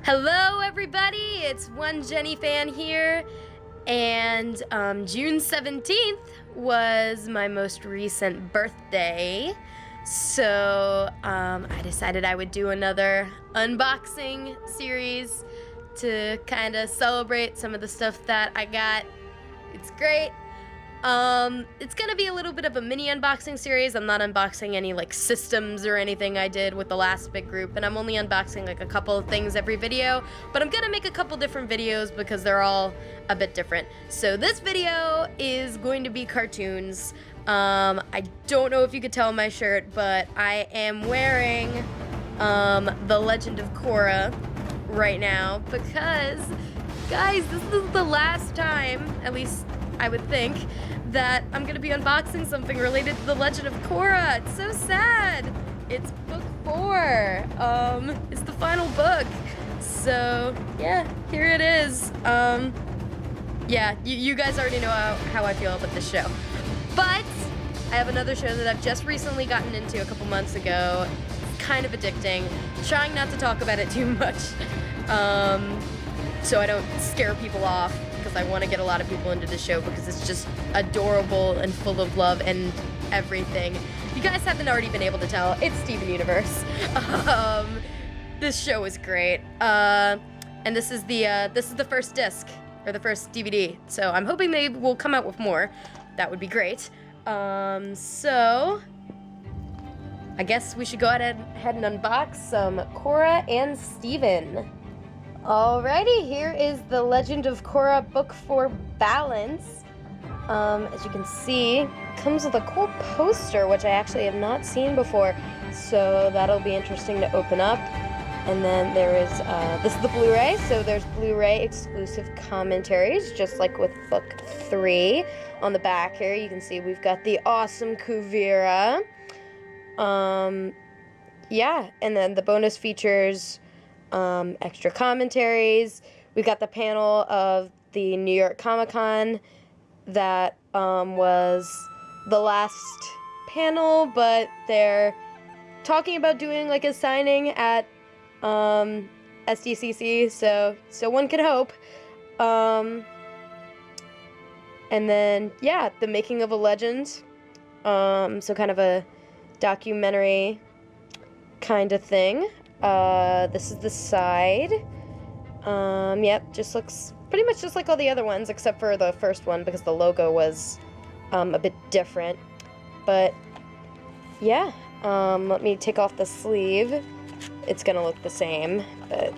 Hello everybody, it's One Jenny Fan here, and June 17th was my most recent birthday, so I decided I would do another unboxing series to kind of celebrate some of the stuff that I got. It's great. It's gonna be a little bit of a mini unboxing series. I'm not unboxing any like systems or anything I did with the last big group, and I'm only unboxing like a couple of things every video, but I'm gonna make a couple different videos because they're all a bit different. So this video is going to be cartoons. I don't know if you could tell in my shirt, but I am wearing the Legend of Korra right now because, guys, this is the last time, at least I would think, that I'm gonna be unboxing something related to the Legend of Korra. It's so sad. It's book 4. It's the final book. So yeah, here it is. Yeah, you guys already know how I feel about this show. But I have another show that I've just recently gotten into a couple months ago. It's kind of addicting. Trying not to talk about it too much, so I don't scare people off, because I want to get a lot of people into the show because it's just adorable and full of love and everything. If you guys haven't already been able to tell, it's Steven Universe. This show is great, and this is the first disc, or the first DVD. So I'm hoping they will come out with more. That would be great. So I guess we should go ahead and unbox some Korra and Steven. Alrighty, here is the Legend of Korra Book 4 Balance. As you can see, it comes with a cool poster, which I actually have not seen before, so that'll be interesting to open up. And then there is, this is the Blu-ray, so there's Blu-ray exclusive commentaries, just like with Book 3. On the back here, you can see we've got the awesome Kuvira. Yeah, and then the bonus features, extra commentaries. We got the panel of the New York Comic-Con that was the last panel, but they're talking about doing like a signing at SDCC, so one can hope. And then yeah, the making of a legend, so kind of a documentary kind of thing. This is the side. Yep, just looks pretty much just like all the other ones, except for the first one, because the logo was, a bit different. But, yeah, let me take off the sleeve. It's gonna look the same, but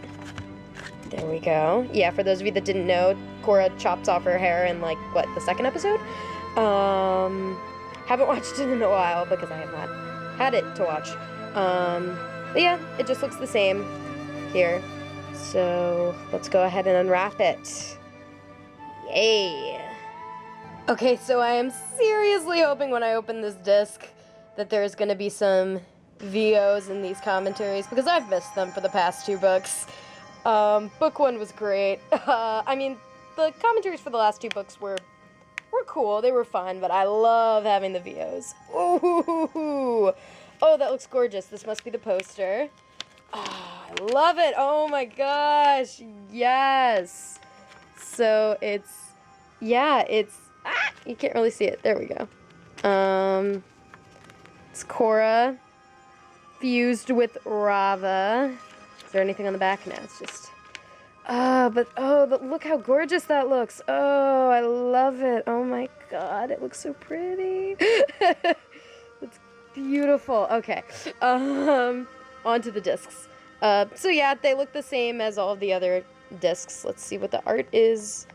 there we go. Yeah, for those of you that didn't know, Korra chops off her hair in, like, what, the second episode? Haven't watched it in a while, because I have not had it to watch. But yeah, it just looks the same here. So let's go ahead and unwrap it. Yay! Okay, so I am seriously hoping when I open this disc that there's gonna be some VOs in these commentaries, because I've missed them for the past 2 books. Book 1 was great. I mean, the commentaries for the last 2 books were cool, they were fun, but I love having the VOs. Ooh! Oh, that looks gorgeous. This must be the poster. Oh, I love it. Oh my gosh. Yes. So it's, yeah, it's, you can't really see it. There we go. It's Korra fused with Rava. Is there anything on the back? No, it's just, look how gorgeous that looks. Oh, I love it. Oh my God. It looks so pretty. It's beautiful. Okay. Onto the discs. So yeah, they look the same as all of the other discs. Let's see what the art is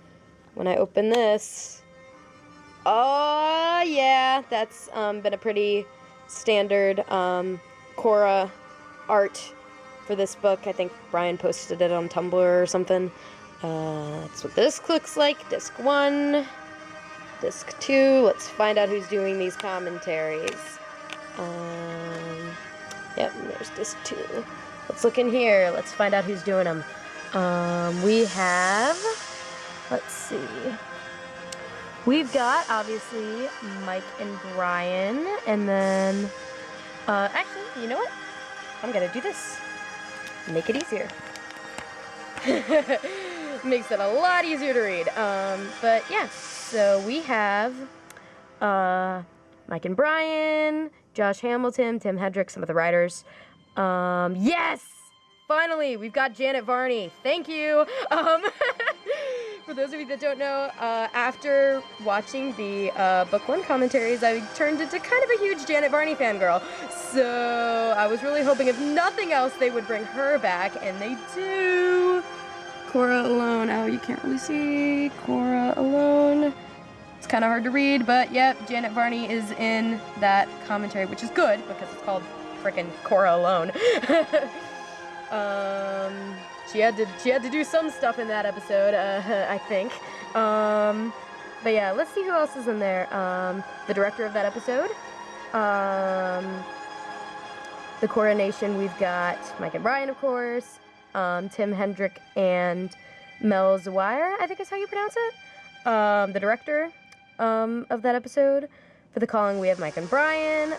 when I open this. Oh yeah, that's been a pretty standard Korra art for this book. I think Brian posted it on Tumblr or something. That's what this looks like. Disc 1, Disc 2. Let's find out who's doing these commentaries. Yep, there's Disc 2. Let's look in here. Let's find out who's doing them. We have, let's see. We've got, obviously, Mike and Brian, and then, actually, you know what? I'm gonna do this. Make it easier. Makes it a lot easier to read. But yeah, so we have Mike and Brian, Josh Hamilton, Tim Hendrick, some of the writers. Yes! Finally, we've got Janet Varney. Thank you. For those of you that don't know, after watching the book one commentaries, I turned into kind of a huge Janet Varney fangirl. So I was really hoping, if nothing else, they would bring her back, and they do. Korra Alone. Oh, you can't really see Korra Alone. It's kind of hard to read, but yep, Janet Varney is in that commentary, which is good because it's called frickin' Korra Alone. She had to do some stuff in that episode, I think. But yeah, let's see who else is in there. The director of that episode. The Korra Nation, we've got Mike and Brian, of course. Tim Hendrick and Mel Zawire, I think is how you pronounce it. The director of that episode. For The Calling, we have Mike and Brian.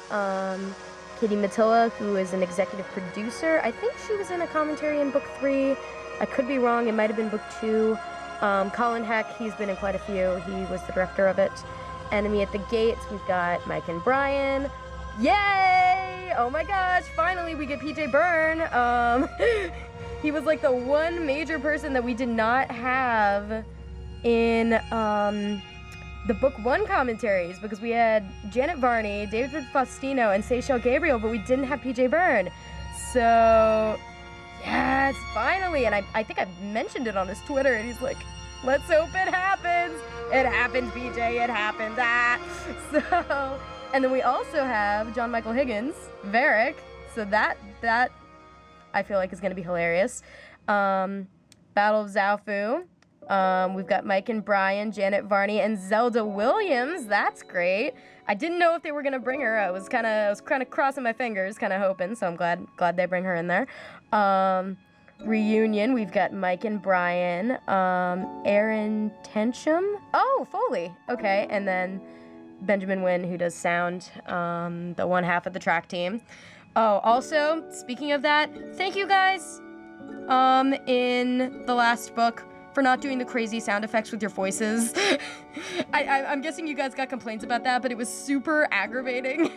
Katie Matilla, who is an executive producer. I think she was in a commentary in book 3. I could be wrong. It might have been book 2. Colin Heck, he's been in quite a few. He was the director of it. Enemy at the Gates, we've got Mike and Brian. Yay! Oh my gosh, finally we get PJ Byrne. He was like the one major person that we did not have in the book 1 commentaries, because we had Janet Varney, David Faustino, and Seychelle Gabriel, but we didn't have PJ Byrne. So, yes, finally. And I think I mentioned it on his Twitter, and he's like, let's hope it happens. It happened, PJ, it happened. So, and then we also have John Michael Higgins, Varric. So that I feel like is going to be hilarious. Battle of Zaofu. We've got Mike and Brian, Janet Varney, and Zelda Williams. That's great. I didn't know if they were gonna bring her. I was kind of crossing my fingers, kind of hoping. So I'm glad they bring her in there. Reunion. We've got Mike and Brian, Aaron Tensham. Oh, Foley. Okay, and then Benjamin Wynn, who does sound, the one half of the track team. Oh, also, speaking of that, thank you guys, in the last book for not doing the crazy sound effects with your voices. I'm guessing you guys got complaints about that, but it was super aggravating.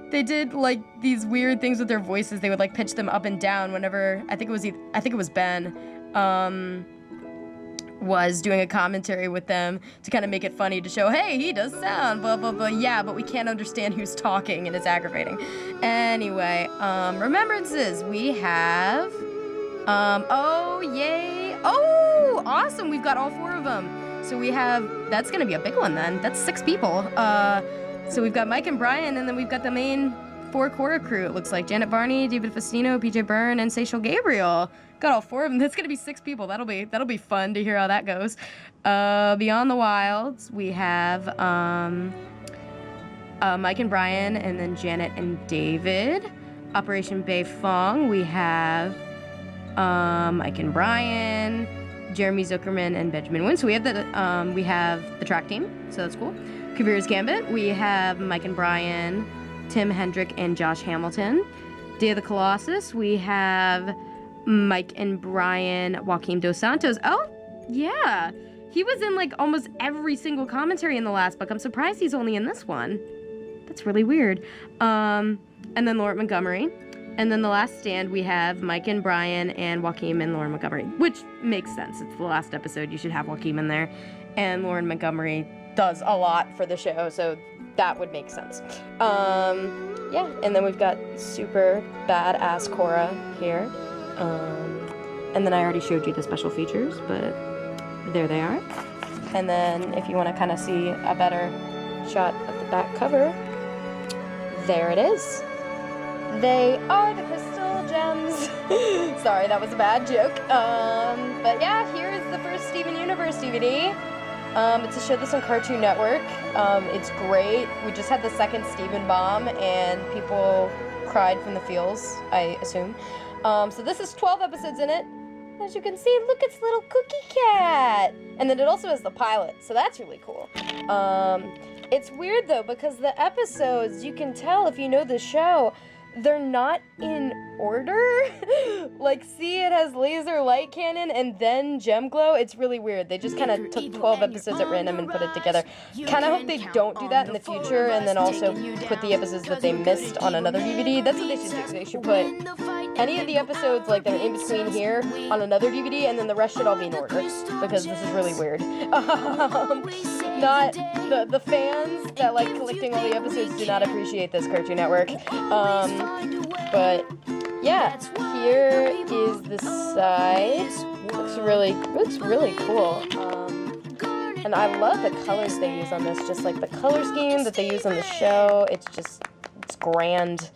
They did, like, these weird things with their voices. They would, like, pitch them up and down whenever, I think it was Ben, was doing a commentary with them to kind of make it funny, to show, hey, he does sound, blah, blah, blah. Yeah, but we can't understand who's talking, and it's aggravating. Anyway, remembrances. We have, oh, yay. Oh, awesome. We've got all 4 of them. So we have, that's going to be a big one then. That's 6 people. So we've got Mike and Brian, and then we've got the main 4 Korra crew. It looks like Janet Varney, David Faustino, PJ Byrne, and Seychelle Gabriel. Got all 4 of them. That's going to be 6 people. That'll be fun to hear how that goes. Beyond the Wilds, we have Mike and Brian, and then Janet and David. Operation Beifong, we have Mike and Brian, Jeremy Zuckerman, and Benjamin Wynn. So we have the track team, so that's cool. Kavira's Gambit, we have Mike and Brian, Tim Hendrick, and Josh Hamilton. Day of the Colossus, we have Mike and Brian, Joaquim Dos Santos. Oh, yeah. He was in, like, almost every single commentary in the last book. I'm surprised he's only in this one. That's really weird. And then Lauren Montgomery. And then The Last Stand, we have Mike and Brian and Joaquim and Lauren Montgomery, which makes sense. It's the last episode. You should have Joaquim in there. And Lauren Montgomery does a lot for the show, so that would make sense. Yeah, and then we've got super badass Korra here. And then I already showed you the special features, but there they are. And then if you want to kind of see a better shot of the back cover, there it is. They are the crystal gems. Sorry, that was a bad joke. But yeah, here is the first Steven Universe DVD. It's a show that's on Cartoon Network. It's great. We just had the second Steven bomb, and people cried from the feels, I assume. So this is 12 episodes in it. As you can see, look, it's little Cookie Cat. And then it also has the pilot, so that's really cool. It's weird, though, because the episodes, you can tell if you know the show, they're not in order. Like, see, it has laser light cannon and then gem glow. It's really weird. They just kind of took 12 episodes at random and put it together. Kind of hope they don't do that in the future, and then also put the episodes that they missed on another DVD. That's what they should do. They should put any of the episodes, like, that are in between here on another DVD, and then the rest should all be in order, because this is really weird. Not the fans that like collecting all the episodes do not appreciate this, Cartoon Network. But yeah, here is the side. Looks really cool. And I love the colors they use on this, just like the color scheme that they use on the show. It's grand.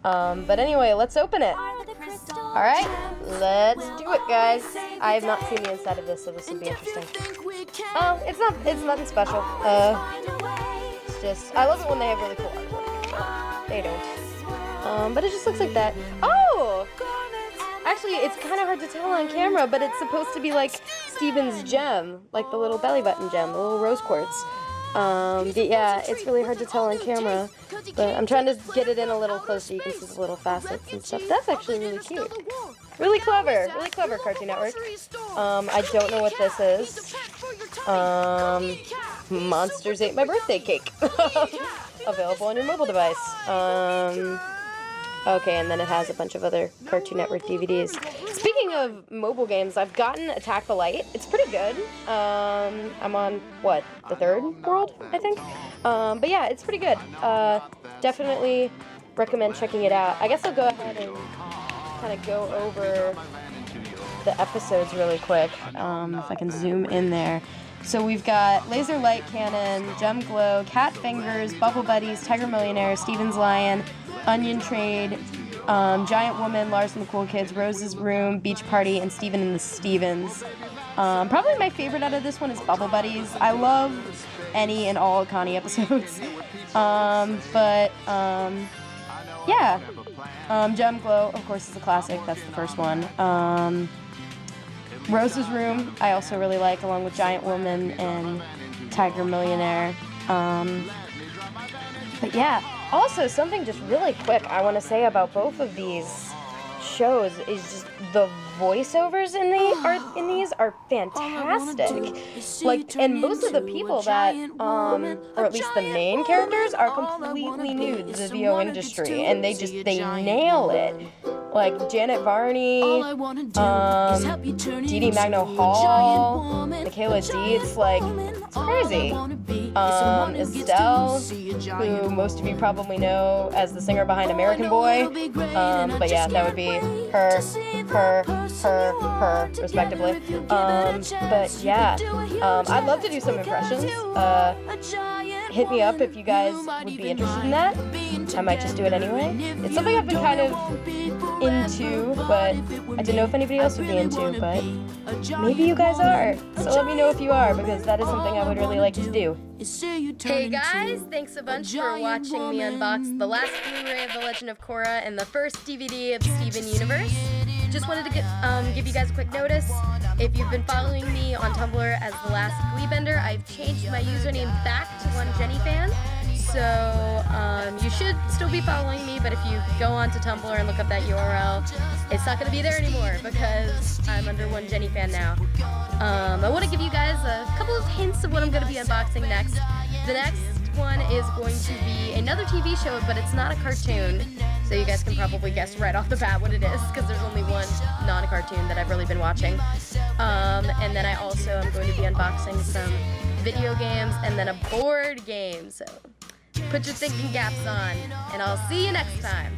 But anyway, let's open it. Alright, let's do it, guys. I have not seen the inside of this, so this will be interesting. Oh, it's nothing special. It's just, I love it when they have really cool artwork. They don't. But it just looks like that. Oh! Actually, it's kind of hard to tell on camera, but it's supposed to be like Steven's gem, like the little belly button gem, the little rose quartz. Yeah, it's really hard to tell on camera, but I'm trying to get it in a little close so you can see the little facets and stuff. That's actually really cute. Really clever, Cartoon Network. I don't know what this is. Monsters Ate My Birthday Cake. Available on your mobile device. Okay, and then it has a bunch of other Cartoon Network DVDs. Speaking of mobile games, I've gotten Attack the Light. It's pretty good. I'm on, what, the third world, I think? But yeah, it's pretty good. Definitely recommend checking it out. I guess I'll go ahead and kind of go over the episodes really quick, if I can zoom in there. So we've got Laser Light Cannon, Gem Glow, Cat Fingers, Bubble Buddies, Tiger Millionaire, Steven's Lion, Onion Trade, Giant Woman, Lars and the Cool Kids, Rose's Room, Beach Party, and Steven and the Stevens. Probably my favorite out of this one is Bubble Buddies. I love any and all Connie episodes. Yeah. Gem Glow, of course, is a classic. That's the first one. Rose's Room, I also really like, along with Giant Woman and Tiger Millionaire. But yeah, also something just really quick I want to say about both of these shows is just the voiceovers in these are fantastic. Like, and most of the people that, or at least the main characters, are completely new to the VO industry, and they nail it. Like Janet Varney, Dee Dee Magno Hall, Michaela D. It's crazy. Estelle, who most of you probably know as the singer behind American Boy. But yeah, that would be her, respectively. But yeah, I'd love to do some impressions. Hit me up if you guys would be interested in that. I might just do it anyway. It's something I've been kind of into, but I didn't know if anybody else would be into, but maybe you guys are. So let me know if you are, because that is something I would really like to do. Hey guys, thanks a bunch for watching me unbox the last Blu-ray of The Legend of Korra and the first DVD of Steven Universe. Just wanted to give you guys a quick notice. If you've been following me on Tumblr as The Last Gleebender, I've changed my username back to OneJennyFan. So you should still be following me, but if you go onto Tumblr and look up that URL, it's not going to be there anymore because I'm under OneJennyFan now. I want to give you guys a couple of hints of what I'm going to be unboxing next. The next one is going to be another TV show, but it's not a cartoon, so you guys can probably guess right off the bat what it is, because there's only one non-cartoon that I've really been watching. And then I also am going to be unboxing some video games and then a board game, so put your thinking caps on, and I'll see you next time.